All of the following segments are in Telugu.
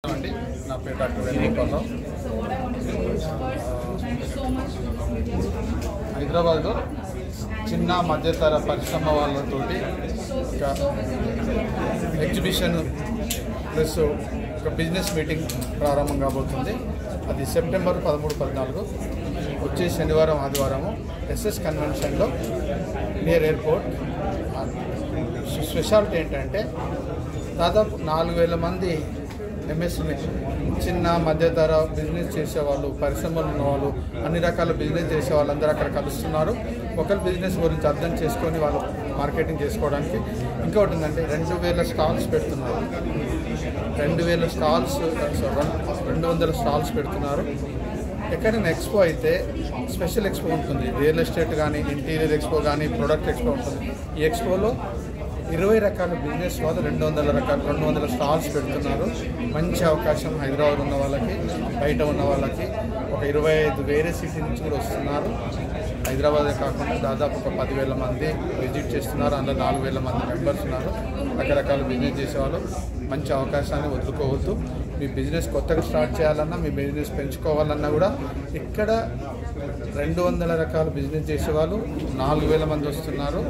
అండి నా పేరు డాక్టర్ వేణుగోపాలరావు. హైదరాబాద్లో చిన్న మధ్యతర పరిశ్రమ వాళ్ళతోటి ఒక ఎగ్జిబిషన్ ప్లస్ ఒక బిజినెస్ మీటింగ్ ప్రారంభం కాబోతుంది. అది సెప్టెంబర్ 13-14 వచ్చే శనివారం ఆదివారము ఎస్ఎస్ కన్వెన్షన్లో నియర్ ఎయిర్పోర్ట్. స్పెషాలిటీ ఏంటంటే దాదాపు 4,000 మంది ఎంఎస్ఎంఈ చిన్న మధ్యతర బిజినెస్ చేసేవాళ్ళు, పరిశ్రమలు ఉన్నవాళ్ళు, అన్ని రకాల బిజినెస్ చేసే వాళ్ళందరూ అక్కడ కలుస్తున్నారు. ఒకరి బిజినెస్ గురించి అర్థం చేసుకొని వాళ్ళు మార్కెటింగ్ చేసుకోవడానికి. ఇంకొకటి ఏంటంటే 2,000 స్టాల్స్ పెడుతున్నారు. 200 స్టాల్స్ పెడుతున్నారు. ఎక్కడైనా ఎక్స్పో అయితే స్పెషల్ ఎక్స్పో ఉంటుంది, రియల్ ఎస్టేట్ కానీ, ఇంటీరియర్ ఎక్స్పో కానీ, ప్రొడక్ట్ ఎక్స్పో ఉంటుంది. ఈ ఎక్స్పోలో 20 రకాల బిజినెస్ వాళ్ళు 200 స్టాల్స్ పెడుతున్నారు. మంచి అవకాశం హైదరాబాద్ ఉన్న వాళ్ళకి, బయట ఉన్న వాళ్ళకి. ఒక 25 వేరే సిటీ నుంచి కూడా వస్తున్నారు. హైదరాబాదే కాకుండా దాదాపు ఒక 10,000 మంది విజిట్ చేస్తున్నారు. అందులో 4,000 మంది మెంబర్స్ ఉన్నారు. రకరకాల బిజినెస్ చేసేవాళ్ళు. మంచి అవకాశాన్ని వదులుకోవద్దు. మీ బిజినెస్ కొత్తగా స్టార్ట్ చేయాలన్నా, మీ బిజినెస్ పెంచుకోవాలన్నా కూడా ఇక్కడ 200 రకాల బిజినెస్ చేసేవాళ్ళు 4,000 మంది వస్తున్నారు.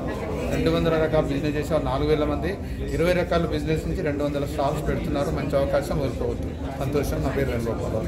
200 రకాల బిజినెస్ చేసేవాళ్ళు 4,000 మంది. 20 రకాల బిజినెస్ నుంచి 200 స్టాల్స్ పెడుతున్నారు. మంచి అవకాశం వదులుకోవద్దు. సంతోషం. నా పేరు వేణుగోపాలరావు.